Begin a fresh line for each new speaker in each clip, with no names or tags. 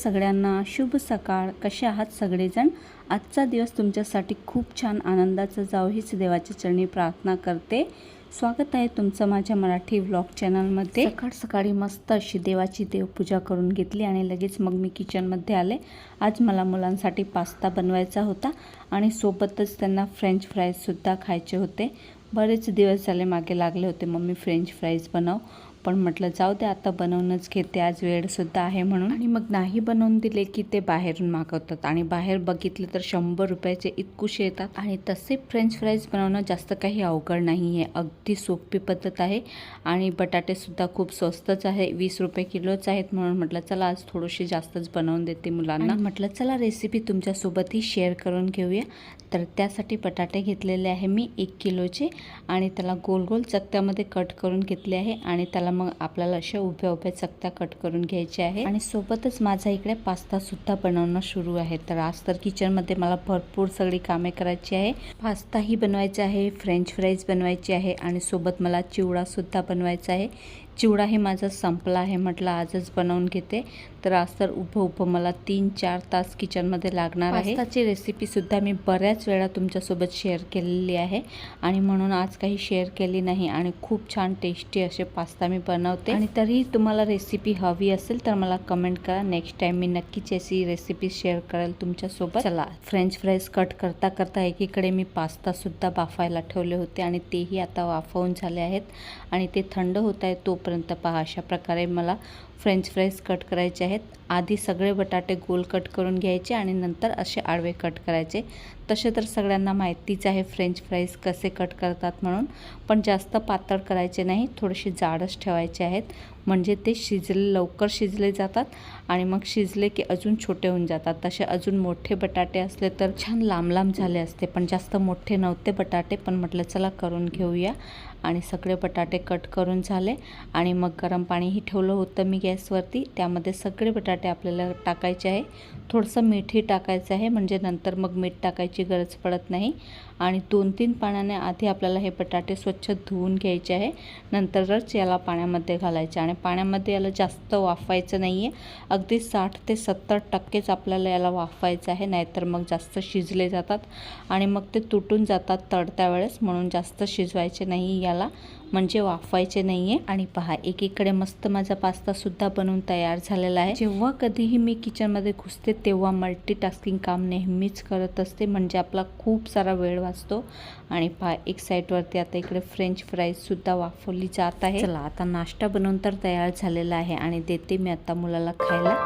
सगळ्यांना शुभ सकाळ. कसे आहात सगळेजण? आजचा दिवस तुमच्यासाठी खूप छान आनंदाचा जावो हीच देवाच्या चरणी प्रार्थना करते. स्वागत आहे तुमचं माझ्या मराठी व्लॉग चॅनलमध्ये. सकाळी मस्त अशी देवाची देवपूजा करून घेतली आणि लगेच मग मी किचनमध्ये आले. आज मला मुलांसाठी पास्ता बनवायचा होता आणि सोबतच त्यांना फ्रेंच फ्राईजसुद्धा खायचे होते. बरेच दिवस झाले मागे लागले होते मम्मी फ्रेंच फ्राईज बनव, पण म्हटलं जाऊ दे आता बनवूनच घेते, आज वेळसुद्धा आहे म्हणून. आणि मग नाही बनवून दिले की ते बाहेरून मागवतात आणि बाहेर बघितले तर 100 रुपयाचे इतकुशे येतात. आणि तसे फ्रेंच फ्राईज बनवणं जास्त काही अवघड नाही आहे, अगदी सोपी पद्धत आहे. आणि बटाटेसुद्धा खूप स्वस्तच आहे, 20 रुपये किलोच आहेत. म्हणून म्हटलं चला आज थोडीशी जास्तच बनवून देते मुलांना. म्हटलं चला रेसिपी तुमच्यासोबतही शेअर करून घेऊया. तर त्यासाठी बटाटे घेतलेले आहे मी 1 किलोचे आणि त्याला गोल गोल चकत्यामध्ये कट करून घेतले आहे. आणि त्याला मग आपल्याला अशा उभ्या उभ्या चकत्या कट करून घ्यायच्या आहे. आणि सोबतच माझा इकडे पास्ता सुद्धा बनवणं सुरू आहे. तर आज तर किचनमध्ये मला भरपूर सगळी कामे करायची आहे. पास्ताही बनवायचा आहे, फ्रेंच फ्राईज बनवायची आहे आणि सोबत मला चिवडा सुद्धा बनवायचा आहे. चिवडा हे माझा संपला आहे, म्हटलं आजच बनवून घेते. तर आज तर उभं मला 3-4 तास किचनमध्ये लागणार आहे. पास्ताची रेसिपीसुद्धा मी बऱ्याच वेळा तुमच्यासोबत शेअर केलेली आहे आणि म्हणून आज काही शेअर केली नाही. आणि खूप छान टेस्टी असे पास्ता मी बनवते. आणि तरीही तुम्हाला रेसिपी हवी असेल तर मला कमेंट करा, नेक्स्ट टाइम मी नक्कीच अशी रेसिपी शेअर करेल तुमच्यासोबत. चला फ्रेंच फ्राईज कट करता करता एकीकडे मी पास्तासुद्धा बाफायला ठेवले होते आणि तेही आता वाफवून झाले आहेत आणि ते थंड होत आहे. तोपर्यंत पहा अशा प्रकारे मला फ्रेंच फ्राईज कट करायचे आहेत. आधी सगळे बटाटे गोल कट करून घ्यायचे आणि नंतर असे आडवे कट करायचे. तसे तर सगळ्यांना माहितीच आहे फ्रेंच फ्राईज कसे कट करतात म्हणून, पण जास्त पातळ करायचे नाही, थोडेसे जाडच ठेवायचे आहेत. म्हणजे ते लवकर शिजले जातात आणि मग शिजले की अजून छोटे होऊन जातात. तसे अजून मोठे बटाटे असले तर छान लांब लांब झाले असते, पण जास्त मोठे नव्हते बटाटे. पण म्हटलं चला करून घेऊया. आणि सगळे बटाटे कट करून झाले आणि मग गरम पाणीही ठेवलं होतं मी गॅसवरती. त्यामध्ये सगळे बटाटे आपल्याला टाकायचे आहे. थोडंसं मीठही टाकायचं आहे, म्हणजे नंतर मग मीठ टाकायची गरज पडत नाही. आणि 2-3 पाण्याने आधी आपल्याला हे बटाटे स्वच्छ धुवून घ्यायचे आहे, नंतरच याला पाण्यामध्ये घालायचे. आणि पाण्यामध्ये याला जास्त वाफवायचं नाही आहे, अगदी 60 ते 70% आपल्याला याला वाफवायचं आहे, नाहीतर मग जास्त शिजले जातात आणि मग ते तुटून जातात तळत्या वेळेस. म्हणून जास्त शिजवायचे नाही याला, म्हणजे वाफवायचे नाही आहे. आणि पहा एकीकडे मस्त माझा पास्तासुद्धा बनवून तयार झालेला आहे. जेव्हा कधीही मी किचनमध्ये घुसते तेव्हा मल्टीटास्किंग काम नेहमीच करत असते, म्हणजे आपला खूप सारा वेळ वाचतो. आणि पहा एक साईडवरती आता इकडे फ्रेंच फ्राईजसुद्धा वाफवली जात आहे. चला आता नाश्ता बनवून तर तयार झालेला आहे आणि देते मी आता मुलाला खायला.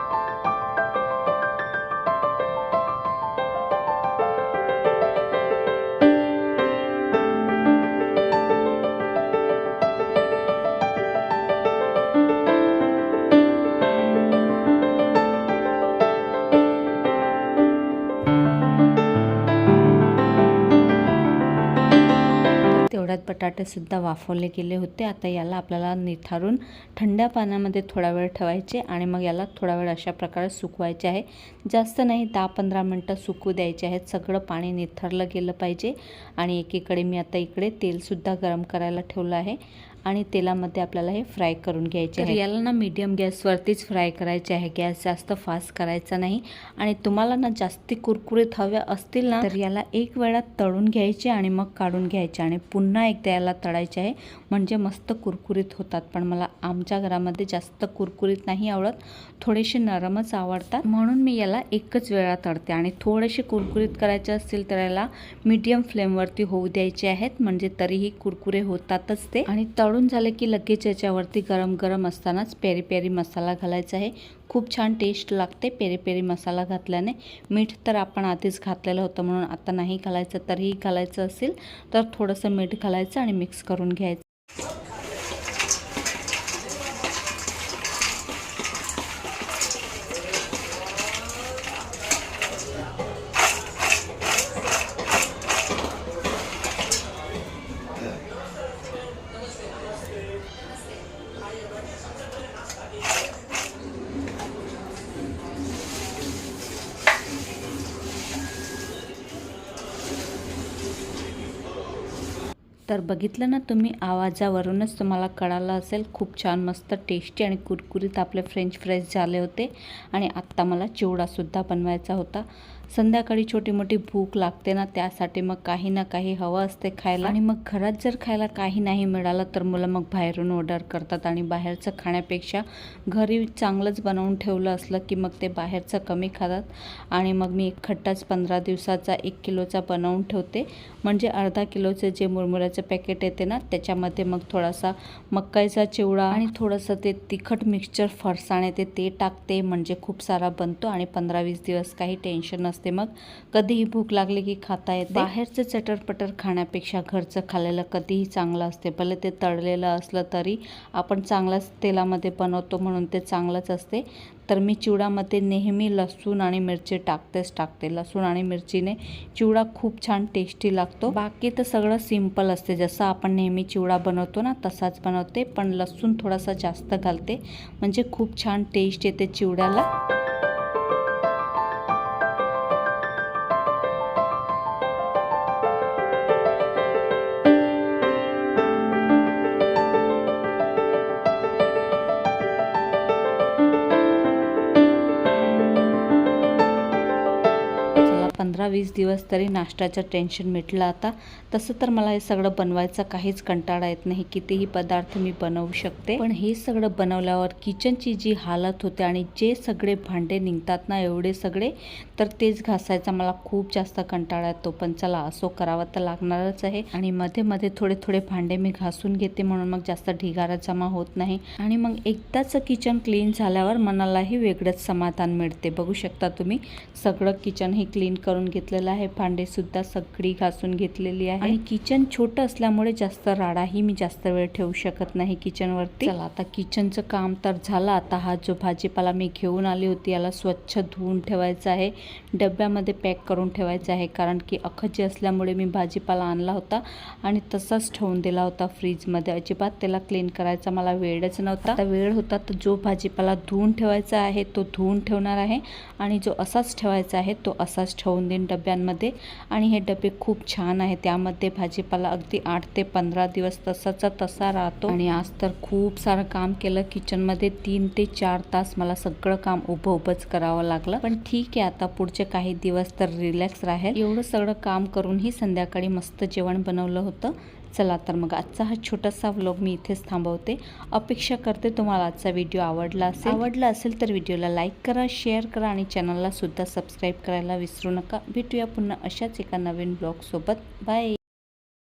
तेवढ्यात बटाटेसुद्धा वाफवले गेले होते. आता याला आपल्याला निथारून थंड पाण्यामध्ये थोडा वेळ ठेवायचे आणि मग याला थोडा वेळ अशा प्रकारे सुकवायचे आहे. जास्त नाही, 10-15 मिनटं सुकू द्यायचे आहेत. सगळं पाणी निथरलं गेलं पाहिजे. आणि एकीकडे मी आता इकडे तेलसुद्धा गरम करायला ठेवलं आहे आणि तेलामध्ये आपल्याला हे फ्राय करून घ्यायचे आहे. याला ना मीडियम गॅसवरतीच फ्राय करायचे आहे, गॅस जास्त फास्ट करायचा नाही. आणि तुम्हाला ना जास्ती कुरकुरीत हव्या असतील ना तर याला एक वेळा तळून घ्यायचे आणि मग काढून घ्यायचे आणि पुन्हा एकदा याला तळायचे आहे, म्हणजे मस्त कुरकुरीत होतात. पण मला आमच्या घरामध्ये जास्त कुरकुरीत नाही आवडत, थोडेसे नरमच आवडतात, म्हणून मी याला एकच वेळा तळते. आणि थोडेसे कुरकुरीत करायचे असतील तर याला मीडियम फ्लेमवरती होऊ द्यायचे आहेत, म्हणजे तरीही कुरकुरे होतातच ते. आणि तळून झाले की लगेच याच्यावरती गरम गरम असतानाच पेरी पेरी मसाला घालायचा आहे. खूप छान टेस्ट लागते पेरी पेरी मसाला घातल्याने. मीठ तर आपण आधीच घातलेलं होतं म्हणून आता नाही घालायचं, तरीही घालायचं असेल तर थोडंसं मीठ घालायचं आणि मिक्स करून घ्यायचं. तर बघितलं ना तुम्ही, आवाजावरूनच तुम्हाला कळालं असेल, खूप छान मस्त टेस्टी आणि कुरकुरीत आपले फ्रेंच फ्राईज झाले होते. आणि आत्ता मला चिवडासुद्धा बनवायचा होता. संध्याकाळी छोटी मोठी भूक लागते ना, त्यासाठी मग काही ना काही हवं असते खायला. आणि मग घरात जर खायला काही नाही मिळालं तर मुलं मग बाहेरून ऑर्डर करतात. आणि बाहेरचं खाण्यापेक्षा घरी चांगलंच बनवून ठेवलं असलं की मग ते बाहेरचं कमी खातात. आणि मग मी एक खट्टाच 15 दिवसाचा 1 किलोचा बनवून ठेवते. म्हणजे अर्धा किलोचं जे मुरमुऱ्याचं पॅकेट येते ना, त्याच्यामध्ये मग थोडासा मकाईचा चिवडा आणि थोडंसं ते तिखट मिक्सचर फरसाण ते टाकते. म्हणजे खूप सारा बनतो आणि 15-20 दिवस काही टेन्शन नसते. मग कधीही भूक लागली की खाता येते. बाहेरचं चटरपटर खाण्यापेक्षा घरचं खाल्लेलं कधीही चांगलं असते. भले ते तळलेलं असलं तरी आपण चांगल्याच तेलामध्ये बनवतो म्हणून ते चांगलंच असते. तर मी चिवड्यामध्ये नेहमी लसूण आणि मिरची टाकते. लसूण आणि मिरचीने चिवडा खूप छान टेस्टी लागतो. बाकी तर सगळं सिंपल असते, जसं आपण नेहमी चिवडा बनवतो ना तसाच बनवते, पण लसूण थोडासा जास्त घालते म्हणजे खूप छान टेस्ट येते चिवड्याला. चला 15-20 दिवस तरी नाश्त्याचं टेन्शन मिटलं आता. तसं तर मला हे सगळं बनवायचा काहीच कंटाळा येत नाही, कितीही पदार्थ मी बनवू शकते. पण हे सगळं बनवल्यावर किचनची जी हालत होते आणि जे सगळे भांडे निघतात ना एवढे सगळे, तर तेच घासायचा मला खूप जास्त कंटाळा येतो. पण चला, असो करावं तर लागणारच आहे. आणि मध्ये मध्ये थोडे भांडे मी घासून घेते, म्हणून मग जास्त ढिगारा जमा होत नाही. आणि मग एकदाच किचन क्लीन झाल्यावर मनालाही वेगळंच समाधान मिळते. बघू शकता तुम्ही, सगळं किचन हे क्लीन करून घेतलेलं आहे. भांडे सुद्धा सगळी घासून घेतलेली आहे. आणि किचन छोटं असल्यामुळे जास्त राडाही मी जास्त वेळ ठेवू शकत नाही किचनवरती. चला, आता किचनचं काम तर झालं. आता हा जो भाजीपाला मी घेऊन आली होती याला स्वच्छ धुवून ठेवायचा आहे, डब्यामध्ये पॅक करून ठेवायचं आहे. कारण की अखजी असल्यामुळे मी भाजीपाला आणला होता आणि तसाच ठेवून दिला होता फ्रीजमध्ये. अजिबात त्याला क्लीन करायचा मला वेळच नव्हता. आता वेळ होता तर जो भाजीपाला धुवून ठेवायचा आहे तो धुवून ठेवणार आहे आणि जो असाच ठेवायचा आहे तो असाच ठेवून देईन डब्यांमध्ये. आणि हे डबे खूप छान आहे, त्यामध्ये भाजीपाला अगदी 8 ते 15 दिवस तसाचा तसा राहतो. आणि आज तर खूप सारं काम केलं किचनमध्ये. 3 ते 4 तास मला सगळं काम उभंच करावं लागलं. पण ठीक आहे, आता पुढचे काही दिवस तर रिलॅक्स राहील. एवढं सगळं काम करूनही संध्याकाळी मस्त जेवण बनवलं होतं. चला तर मग आजचा हा छोटासा व्लॉग मी इथेच थांबवते. अपेक्षा करते तुम्हाला आजचा व्हिडिओ आवडला असेल तर व्हिडिओला लाईक करा, शेअर करा आणि चॅनलला सुद्धा सबस्क्राईब करायला विसरू नका. भेटूया पुन्हा अशाच एका नवीन ब्लॉग सोबत. बाय.